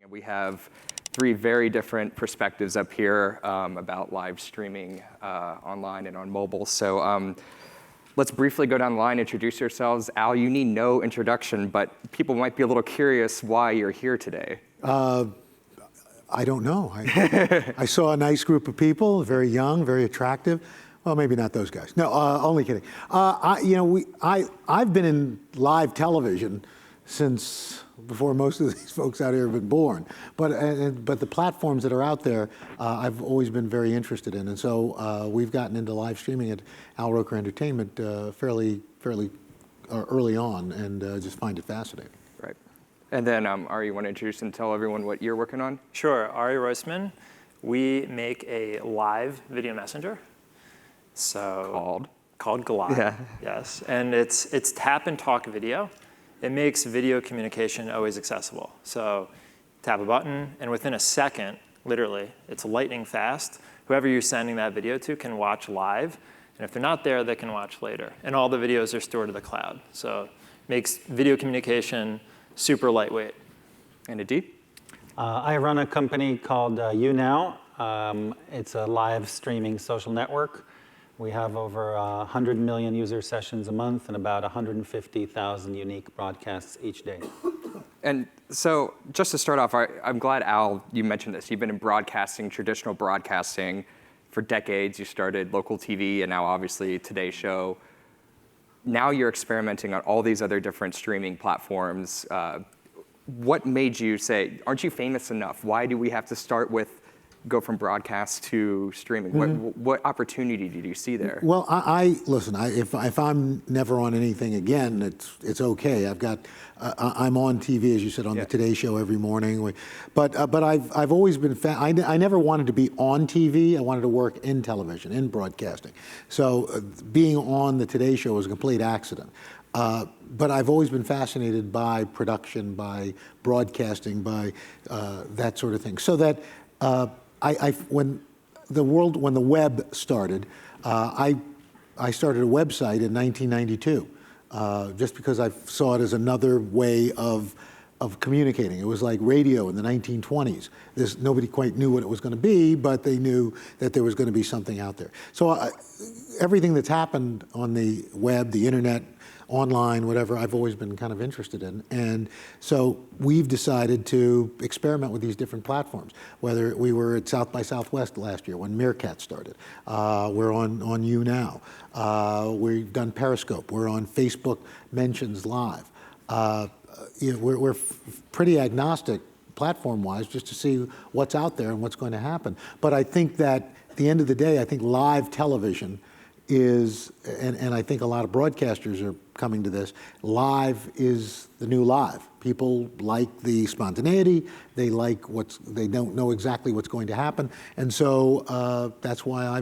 We have three very different perspectives up here about live streaming online and on mobile. So let's briefly go down the line, introduce yourselves. Al, you need no introduction, but people might be a little curious why you're here today. I don't know. I saw a nice group of people, very young, very attractive. Well, maybe not those guys. No, only kidding. I've been in live television since before most of these folks out here have been born. But the platforms that are out there, I've always been very interested in. And so we've gotten into live streaming at Roker Entertainment fairly early on, and just find it fascinating. Right. And then, Ari, you want to introduce and tell everyone what you're working on? Sure. Ari Roisman. We make a live video messenger. Called Glide. Yeah. Yes. And it's tap and talk video. It makes video communication always accessible. So tap a button, and within a second, literally, it's lightning fast. Whoever you're sending that video to can watch live. And if they're not there, they can watch later. And all the videos are stored to the cloud. So it makes video communication super lightweight. And Adi? I run a company called YouNow. It's a live streaming social network. We have over 100 million user sessions a month and about 150,000 unique broadcasts each day. And so just to start off, I'm glad, Al, you mentioned this. You've been in broadcasting, traditional broadcasting for decades. You started local TV and now obviously Today Show. Now you're experimenting on all these other different streaming platforms. What made you say, aren't you famous enough? Why do we have to go from broadcast to streaming? Mm-hmm. What opportunity did you see there? Well, listen. If I'm never on anything again, it's okay. I'm on TV, as you said, on the Today Show every morning. But I've always been I never wanted to be on TV. I wanted to work in television, in broadcasting. So being on the Today Show was a complete accident. But I've always been fascinated by production, by broadcasting, by that sort of thing. So that. When the web started, I started a website in 1992, just because I saw it as another way of communicating. It was like radio in the 1920s. Nobody quite knew what it was going to be, but they knew that there was going to be something out there. So everything that's happened on the web, the internet, online, whatever, I've always been kind of interested in. And so we've decided to experiment with these different platforms. Whether we were at South by Southwest last year when Meerkat started. We're on YouNow. We've done Periscope. We're on Facebook Mentions Live. We're pretty agnostic platform-wise just to see what's out there and what's going to happen. But I think that at the end of the day, I think live television is, and I think a lot of broadcasters are coming to this, live is the new live. People like the spontaneity, they don't know exactly what's going to happen, and so that's why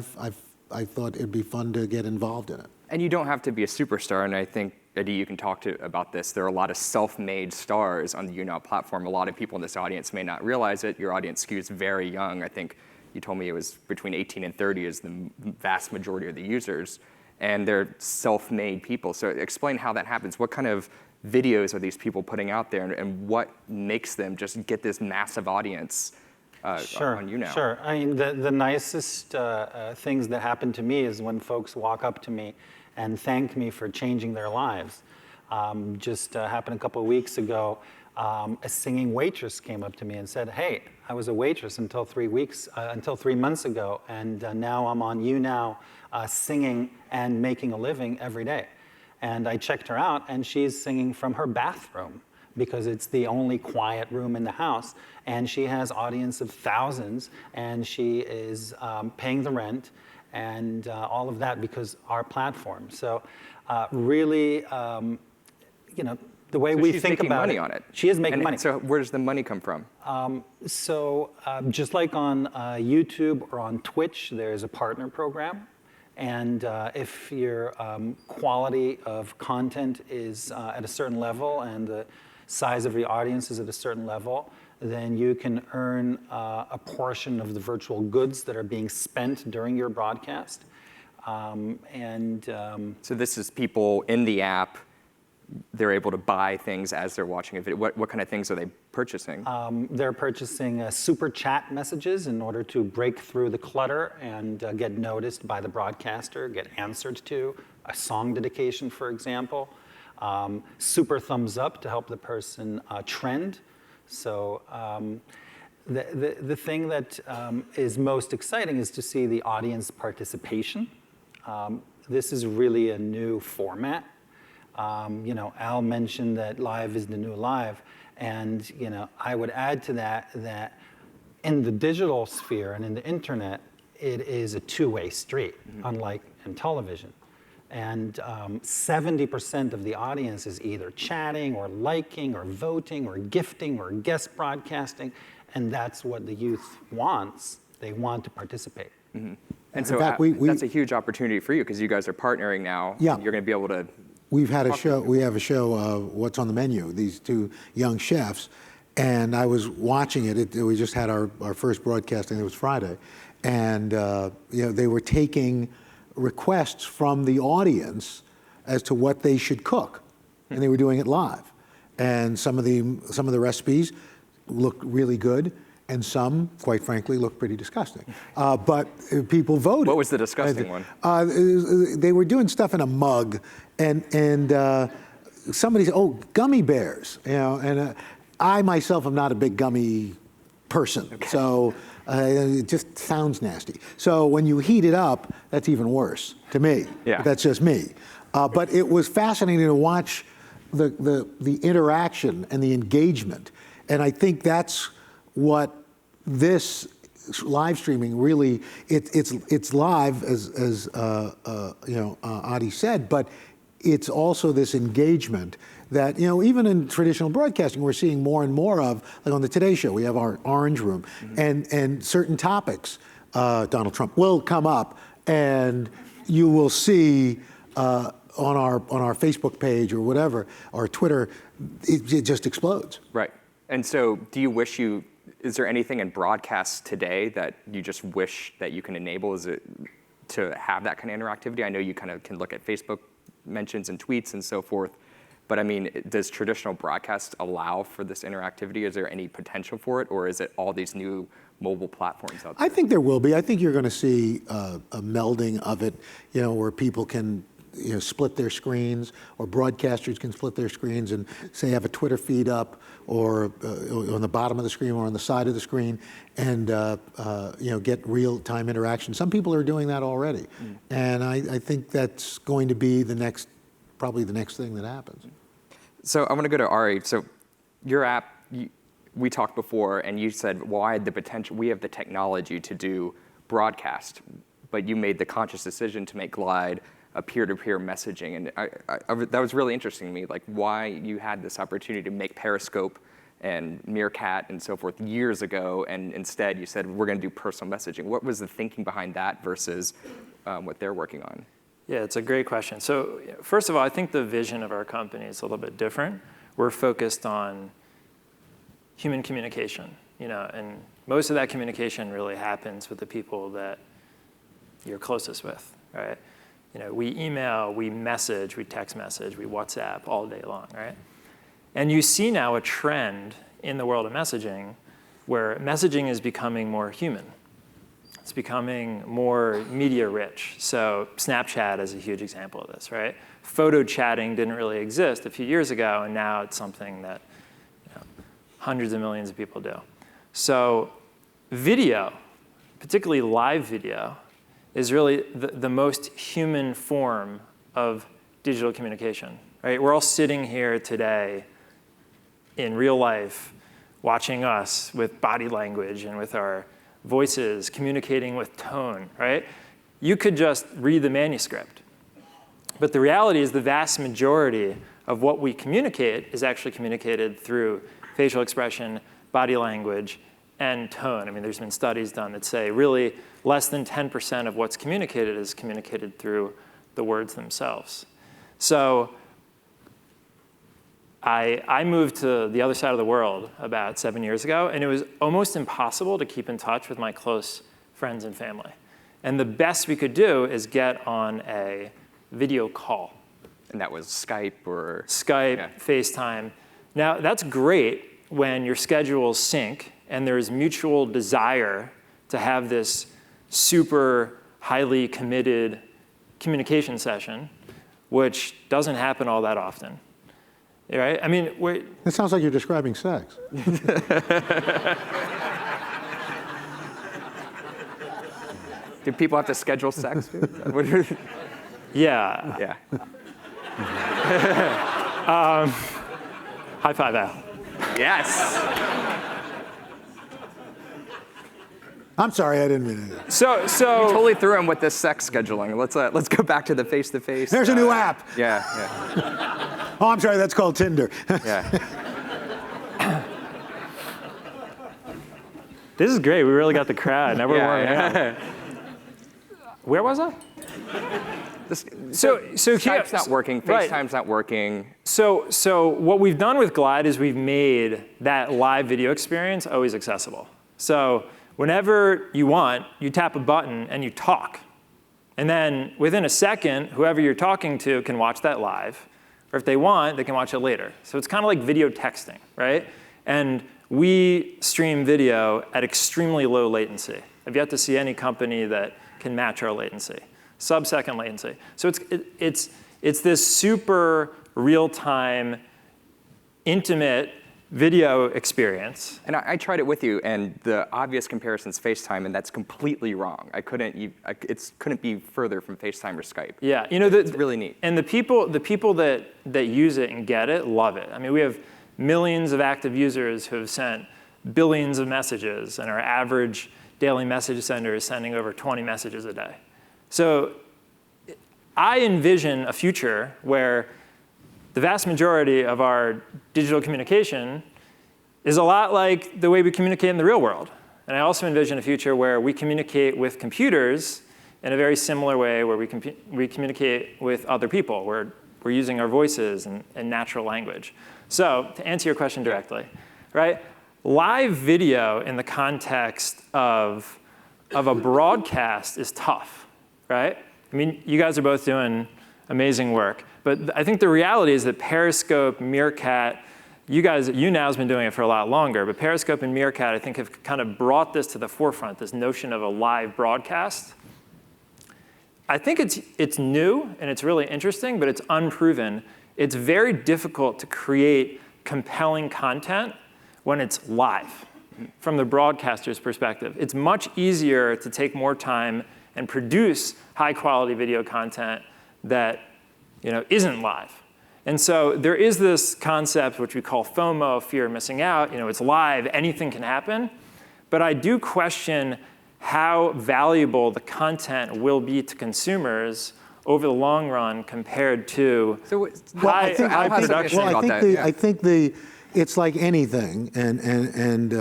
I thought it'd be fun to get involved in it. And you don't have to be a superstar, and I think, Adi, you can talk about this. There are a lot of self-made stars on the YouNow platform. A lot of people in this audience may not realize it. Your audience skews very young. I think you told me it was between 18 and 30 is the vast majority of the users, and they're self-made people. So explain how that happens. What kind of videos are these people putting out there, and what makes them just get this massive audience on YouNow? Sure. I mean, the nicest things that happen to me is when folks walk up to me and thank me for changing their lives. Just happened a couple of weeks ago. A singing waitress came up to me and said, "Hey, I was a waitress until 3 months ago, and now I'm on YouNow singing and making a living every day." And I checked her out, and she's singing from her bathroom because it's the only quiet room in the house, and she has audience of thousands, and she is paying the rent and all of that because our platform. So really, the way we think about money on it. She is making money. So where does the money come from? Just like on YouTube or on Twitch, there's a partner program. And if your quality of content is at a certain level and the size of your audience is at a certain level, then you can earn a portion of the virtual goods that are being spent during your broadcast. So this is people in the app, they're able to buy things as they're watching a video. What kind of things are they purchasing? They're purchasing super chat messages in order to break through the clutter and get noticed by the broadcaster, get answered to, a song dedication, for example. Super thumbs up to help the person trend. So the thing that is most exciting is to see the audience participation. This is really a new format. Al mentioned that live is the new live. And I would add to that that in the digital sphere and in the internet, it is a two-way street, unlike in television. And 70% of the audience is either chatting or liking or voting or gifting or guest broadcasting. And that's what the youth wants. They want to participate. And so In fact, that's a huge opportunity for you because you guys are partnering now. Yeah. You're going to be able to. We have a show, What's on the Menu, these two young chefs, and I was watching it. We just had our first broadcast, and it was Friday, and they were taking requests from the audience as to what they should cook, and they were doing it live. And some of the recipes looked really good, and some, quite frankly, looked pretty disgusting. But people voted. What was the disgusting one? They were doing stuff in a mug, and somebody said, "Oh, gummy bears," and I myself am not a big gummy person, so it just sounds nasty. So when you heat it up, that's even worse to me. Yeah. But that's just me. But it was fascinating to watch the interaction and the engagement, and I think that's what this live streaming really, it's live as Adi said, but it's also this engagement that even in traditional broadcasting we're seeing more and more of. Like on the Today Show, we have our Orange Room, and certain topics, Donald Trump will come up, and you will see on our Facebook page or whatever, or Twitter, it just explodes. Right. And so, do you wish is there anything in broadcast today that you just wish that you can enable? Is it to have that kind of interactivity? I know you kind of can look at Facebook mentions and tweets and so forth, but I mean, does traditional broadcast allow for this interactivity? Is there any potential for it, or is it all these new mobile platforms out there? I think there will be. I think you're going to see a melding of it, where people can split their screens, or broadcasters can split their screens and say have a Twitter feed up, or on the bottom of the screen or on the side of the screen, and get real-time interaction. Some people are doing that already, and I think that's going to be probably the next thing that happens. So I want to go to Ari. So your app, we talked before, and you said, well, I had the potential. We have the technology to do broadcast, but you made the conscious decision to make Glide a peer-to-peer messaging, and that was really interesting to me, like why you had this opportunity to make Periscope and Meerkat and so forth years ago, and instead you said, we're going to do personal messaging. What was the thinking behind that versus what they're working on? Yeah, it's a great question. So first of all, I think the vision of our company is a little bit different. We're focused on human communication, and most of that communication really happens with the people that you're closest with, right? We email, we message, we text message, we WhatsApp all day long, right? And you see now a trend in the world of messaging where messaging is becoming more human. It's becoming more media rich. So Snapchat is a huge example of this, right? Photo chatting didn't really exist a few years ago, and now it's something that hundreds of millions of people do. So video, particularly live video, is really the most human form of digital communication, right? We're all sitting here today in real life watching us with body language and with our voices, communicating with tone, right? You could just read the manuscript. But the reality is the vast majority of what we communicate is actually communicated through facial expression, body language, and tone. I mean, there's been studies done that say really less than 10% of what's communicated is communicated through the words themselves. So I moved to the other side of the world about 7 years ago, and it was almost impossible to keep in touch with my close friends and family. And the best we could do is get on a video call. And that was Skype or? Skype, yeah. FaceTime. Now, that's great when your schedules sync and there's mutual desire to have this super highly committed communication session, which doesn't happen all that often. Right? I mean, it sounds like you're describing sex. Do people have to schedule sex? yeah. Yeah. High five, Al. Yes. I'm sorry, I didn't mean it. So Totally threw him with this sex scheduling. Let's go back to the face-to-face. There's a new app. Yeah. Oh, I'm sorry, that's called Tinder. Yeah. this is great. We really got the crowd. Now we're warming up. Where was I? So Skype's not working. Right. FaceTime's not working. So what we've done with Glide is we've made that live video experience always accessible. So whenever you want, you tap a button and you talk. And then within a second, whoever you're talking to can watch that live. Or if they want, they can watch it later. So it's kind of like video texting, right? And we stream video at extremely low latency. I've yet to see any company that can match our latency, sub-second latency. So it's this super real-time, intimate video experience. And I tried it with you, and the obvious comparison is FaceTime, and that's completely wrong. It couldn't be further from FaceTime or Skype. Yeah, it's really neat. And the people that use it and get it love it. I mean, we have millions of active users who have sent billions of messages, and our average daily message sender is sending over 20 messages a day. So I envision a future where the vast majority of our digital communication is a lot like the way we communicate in the real world. And I also envision a future where we communicate with computers in a very similar way where we communicate with other people, where we're using our voices and natural language. So to answer your question directly, right? Live video in the context of a broadcast is tough, right? I mean, you guys are both doing amazing work. But I think the reality is that Periscope, Meerkat, YouNow has been doing it for a lot longer, but Periscope and Meerkat, I think, have kind of brought this to the forefront, this notion of a live broadcast. I think it's new and it's really interesting, but it's unproven. It's very difficult to create compelling content when it's live from the broadcaster's perspective. It's much easier to take more time and produce high-quality video content that isn't live. And so there is this concept which we call FOMO, fear of missing out. It's live, anything can happen. But I do question how valuable the content will be to consumers over the long run compared to high production. I think it's like anything, and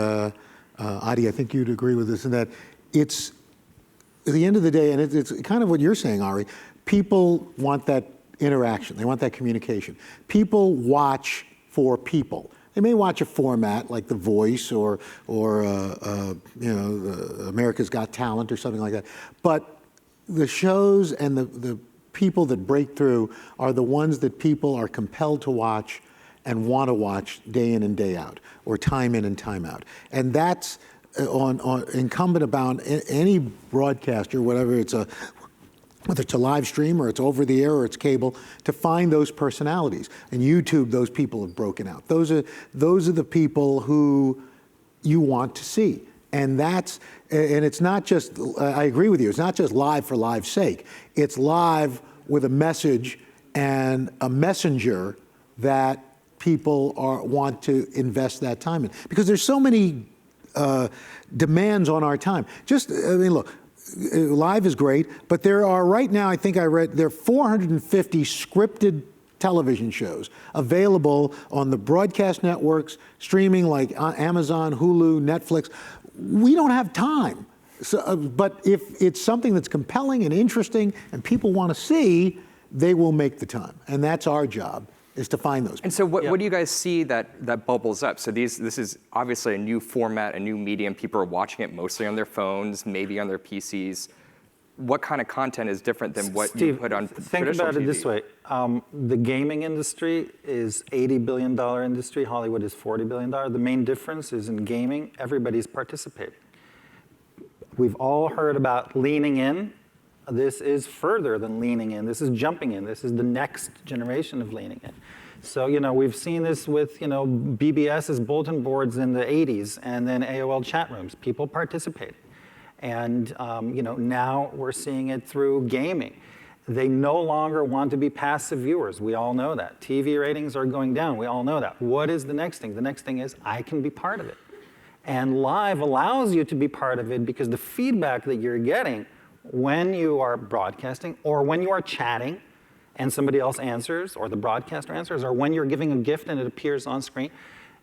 Adi, I think you'd agree with this, in that it's, at the end of the day, and it's kind of what you're saying, Ari, people want that interaction. They want that communication. People watch for people. They may watch a format like The Voice or America's Got Talent or something like that. But the shows and the people that break through are the ones that people are compelled to watch and want to watch day in and day out, or time in and time out. And that's on incumbent upon any broadcaster, whether it's a live stream or it's over the air or it's cable, to find those personalities. And YouTube, those people have broken out. Those are the people who you want to see. And it's not just, I agree with you, it's not just live for live's sake. It's live with a message and a messenger that people want to invest that time in. Because there's so many demands on our time. Look, live is great, but there are right now, I think I read, there are 450 scripted television shows available on the broadcast networks, streaming like Amazon, Hulu, Netflix. We don't have time. So, but if it's something that's compelling and interesting and people want to see, they will make the time. And that's our job, is to find those people. And so what do you guys see that bubbles up? So this is obviously a new format, a new medium. People are watching it mostly on their phones, maybe on their PCs. what kind of content is different than what Steve, you put on think traditional about it TV? this way. The gaming industry is $80 billion industry. Hollywood is $40 billion. The main difference is in gaming, everybody's participating. We've all heard about leaning in. This is further than leaning in. This is jumping in. This is the next generation of leaning in. So, we've seen this with, BBS's bulletin boards in the 80s and then AOL chat rooms. People participated. And, now we're seeing it through gaming. They no longer want to be passive viewers. We all know that. TV ratings are going down. We all know that. What is the next thing? The next thing is I can be part of it. And live allows you to be part of it because the feedback that you're getting when you are broadcasting or when you are chatting and somebody else answers or the broadcaster answers or when you're giving a gift and it appears on screen,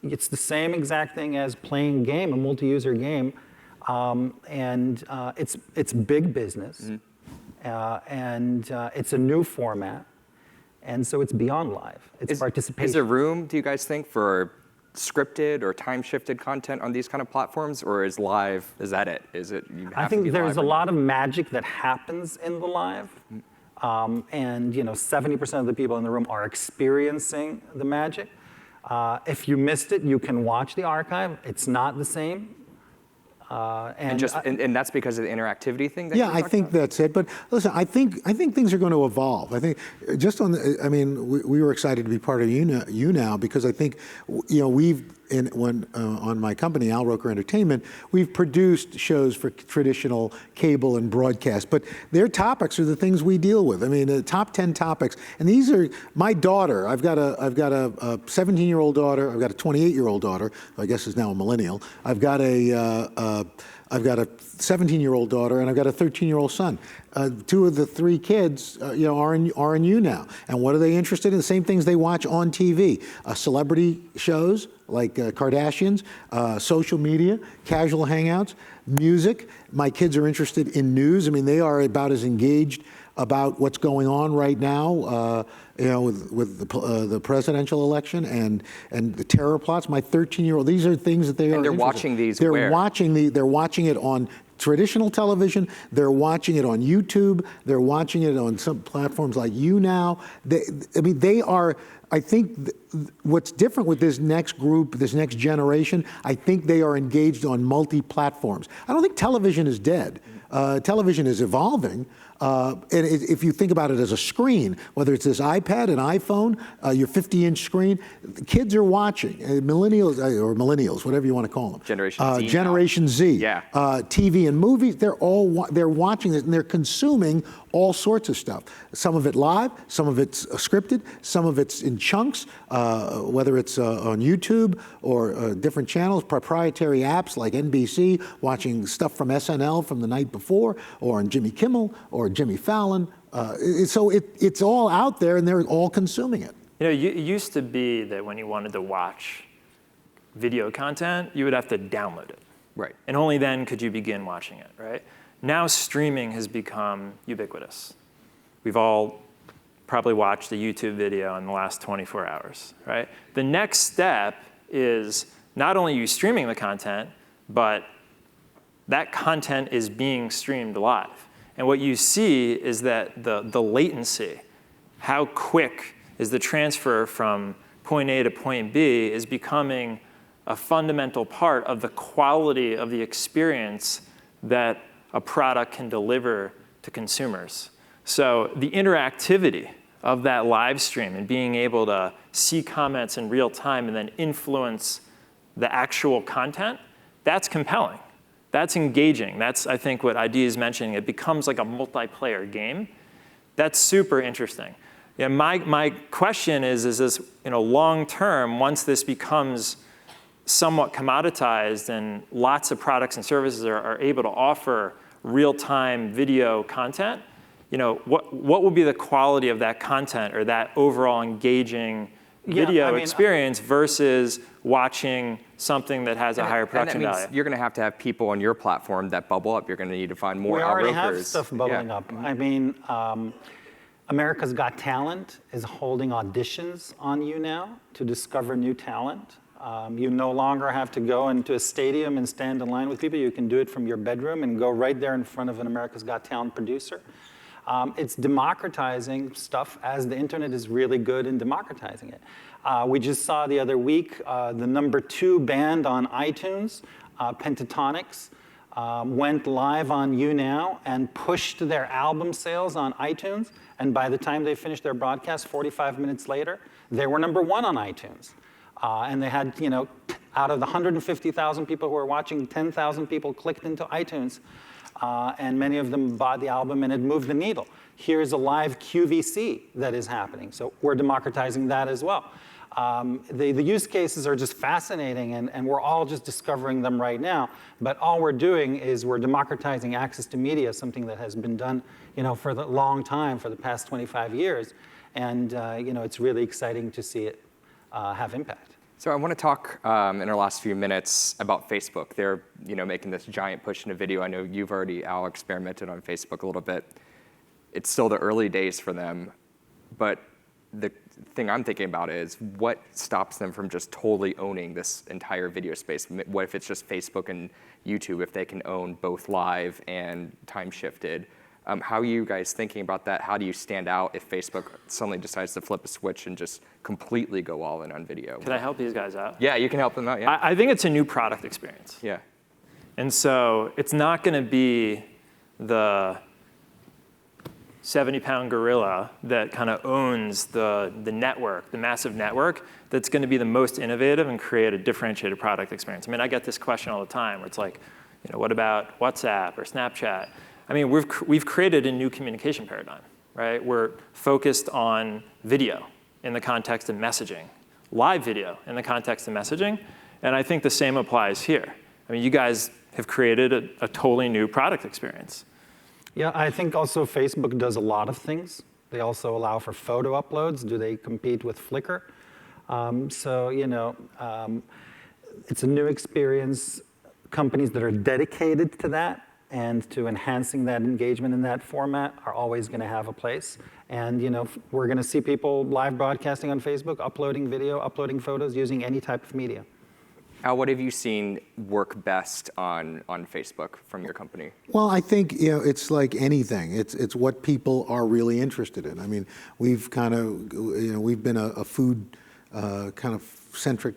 it's the same exact thing as playing a game, a multi-user game. It's big business. It's a new format. And so it's beyond live. It's participation. Is there room, do you guys think, for scripted or time-shifted content on these kind of platforms, or is live, is that it? Is it, you have I to think be there's live a lot of magic that happens in the live. 70% of the people in the room are experiencing the magic. If you missed it, you can watch the archive. It's not the same. And that's because of the interactivity thing that Yeah, I think that's it. But listen, I think things are going to evolve. I think just on the, we were excited to be part of YouNow because I think, on my company, Roker Entertainment, we've produced shows for traditional cable and broadcast, but their topics are the things we deal with. I mean, the top 10 topics, and these are my daughter. I've got a 17-year-old daughter. I've got a 28-year-old daughter. Who I guess is now a millennial. I've got a 17-year-old daughter, and I've got a 13-year-old son. Two of the three kids, are in YouNow. And what are they interested in? The same things they watch on TV: celebrity shows like Kardashians, social media, casual hangouts, music. My kids are interested in news. I mean, they are about as engaged about what's going on right now, with the presidential election and the terror plots. My 13-year-old, these are things that they are. And they're interested watching in. these. They're where? They're watching it on traditional television. They're watching it on YouTube. They're watching it on some platforms like YouNow. They are. I think what's different with this next group, this next generation, I think they are engaged on multi-platforms. I don't think television is dead. Television is evolving. And if you think about it as a screen, whether it's this iPad, an iPhone, your 50-inch screen, kids are watching. Millennials, whatever you want to call them. Generation Z. Generation Z. Yeah. TV and movies, they're watching it and they're consuming all sorts of stuff. Some of it live, some of it's scripted, some of it's in chunks, whether it's on YouTube or different channels, proprietary apps like NBC, watching stuff from SNL from the night before, or on Jimmy Kimmel, or Jimmy Fallon. So it's all out there and they're all consuming it. It used to be that when you wanted to watch video content, you would have to download it. Right. And only then could you begin watching it, right? Now streaming has become ubiquitous. We've all probably watched a YouTube video in the last 24 hours, right? The next step is not only you streaming the content, but that content is being streamed live. And what you see is that the latency, how quick is the transfer from point A to point B, is becoming a fundamental part of the quality of the experience that a product can deliver to consumers. So the interactivity of that live stream and being able to see comments in real time and then influence the actual content, that's compelling. That's engaging. That's, I think, what ID is mentioning. It becomes like a multiplayer game. That's super interesting. Yeah, my question is this, long term, once this becomes somewhat commoditized and lots of products and services are able to offer real-time video content, what will be the quality of that content or that overall engaging video experience versus watching something that has a higher production value? You're going to have people on your platform that bubble up. You're going to need to find more We already Rokers. have stuff bubbling up. I mean, America's Got Talent is holding auditions on YouNow to discover new talent. You no longer have to go into a stadium and stand in line with people. You can do it from your bedroom and go right there in front of an America's Got Talent producer. It's democratizing stuff, as the internet is really good in democratizing it. We just saw the other week the #2 band on iTunes, Pentatonics, went live on YouNow and pushed their album sales on iTunes. And by the time they finished their broadcast, 45 minutes later, they were #1 on iTunes. And they had, out of the 150,000 people who were watching, 10,000 people clicked into iTunes. And many of them bought the album, and it moved the needle. Here's a live QVC that is happening. So we're democratizing that as well. The use cases are just fascinating, and we're all just discovering them right now. But all we're doing is we're democratizing access to media, something that has been done for the long time, for the past 25 years. And it's really exciting to see it have impact. So I want to talk in our last few minutes about Facebook. They're making this giant push into video. I know you've already, Al, experimented on Facebook a little bit. It's still the early days for them, but the thing I'm thinking about is what stops them from just totally owning this entire video space? What if it's just Facebook and YouTube, if they can own both live and time shifted? How are you guys thinking about that? How do you stand out if Facebook suddenly decides to flip a switch and just completely go all in on video? Can I help these guys out? Yeah, you can help them out, yeah. I think it's a new product experience. Yeah. And so it's not going to be the 70-pound gorilla that kind of owns the network, the massive network, that's going to be the most innovative and create a differentiated product experience. I mean, I get this question all the time where it's like, what about WhatsApp or Snapchat? I mean, we've created a new communication paradigm, right? We're focused on video in the context of messaging, live video in the context of messaging, and I think the same applies here. I mean, you guys have created a totally new product experience. Yeah, I think also Facebook does a lot of things. They also allow for photo uploads. Do they compete with Flickr? It's a new experience. Companies that are dedicated to that and to enhancing that engagement in that format are always going to have a place. And we're going to see people live broadcasting on Facebook, uploading video, uploading photos, using any type of media. Al, what have you seen work best on Facebook from your company? Well, I think it's like anything. It's what people are really interested in. I mean, we've kind of we've been a food kind of centric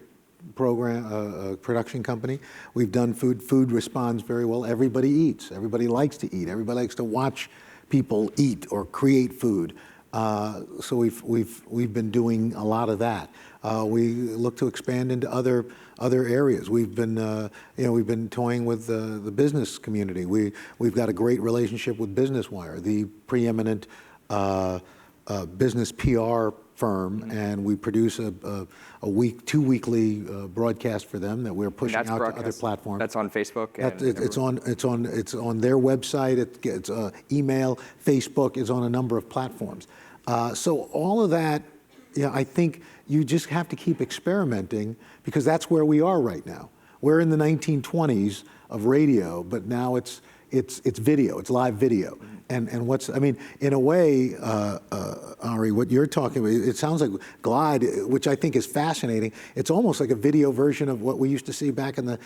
program production company. We've done food. Food responds very well. Everybody eats. Everybody likes to eat. Everybody likes to watch people eat or create food. So we've been doing a lot of that. We look to expand into other areas. We've been toying with the business community. We've got a great relationship with Business Wire, the preeminent business PR firm, and we produce two weekly broadcasts for them that we're pushing out to other platforms. That's on Facebook. It's on their website. It's email, Facebook. It's on a number of platforms. So all of that, I think you just have to keep experimenting, because that's where we are right now. We're in the 1920s of radio, but now it's video. It's live video. And in a way, Ari, what you're talking about, it sounds like Glide, which I think is fascinating. It's almost like a video version of what we used to see back in the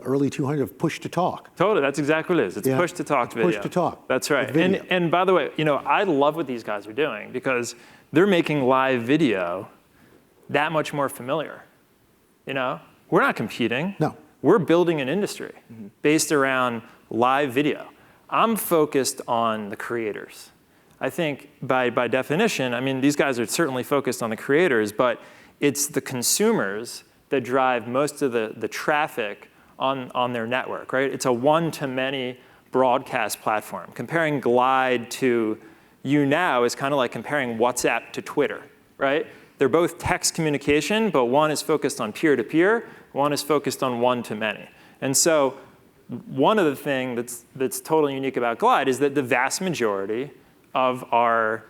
early 200s of push to talk. Totally, that's exactly what it is. It's push to talk video. Push to talk. That's right. And by the way, I love what these guys are doing, because they're making live video that much more familiar. We're not competing. No. We're building an industry based around live video. I'm focused on the creators. I think by definition, these guys are certainly focused on the creators, but it's the consumers that drive most of the traffic on their network, right? It's a one-to-many broadcast platform. Comparing Glide to YouNow is kind of like comparing WhatsApp to Twitter, right? They're both text communication, but one is focused on peer-to-peer, one is focused on one-to-many. And so one of the things that's totally unique about Glide is that the vast majority of our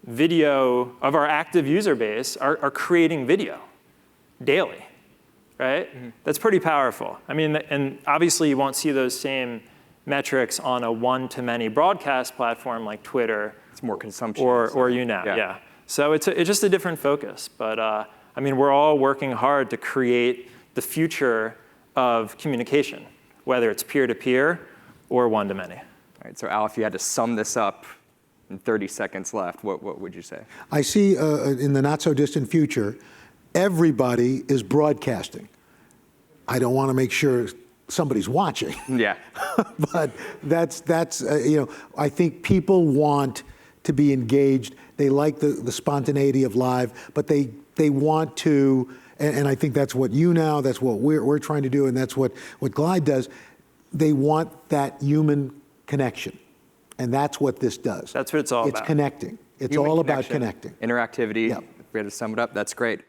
active user base are creating video daily, right? That's pretty powerful. And obviously you won't see those same metrics on a one-to-many broadcast platform like Twitter. It's more consumption. Or YouNow, yeah. So it's just a different focus. But I mean, we're all working hard to create the future of communication, whether it's peer-to-peer or one-to-many. All right, so Al, if you had to sum this up in 30 seconds left, what would you say? I see in the not so distant future, everybody is broadcasting. I don't want to make sure somebody's watching. Yeah. But that's you know, I think people want to be engaged. They like the spontaneity of live, but they want to, and I think that's what YouNow, that's what we're trying to do, and that's what Glide does. They want that human connection, and that's what this does. That's what it's all about. It's connecting. It's Human all about connection, connecting. Interactivity. Yep. If we had to sum it up, that's great.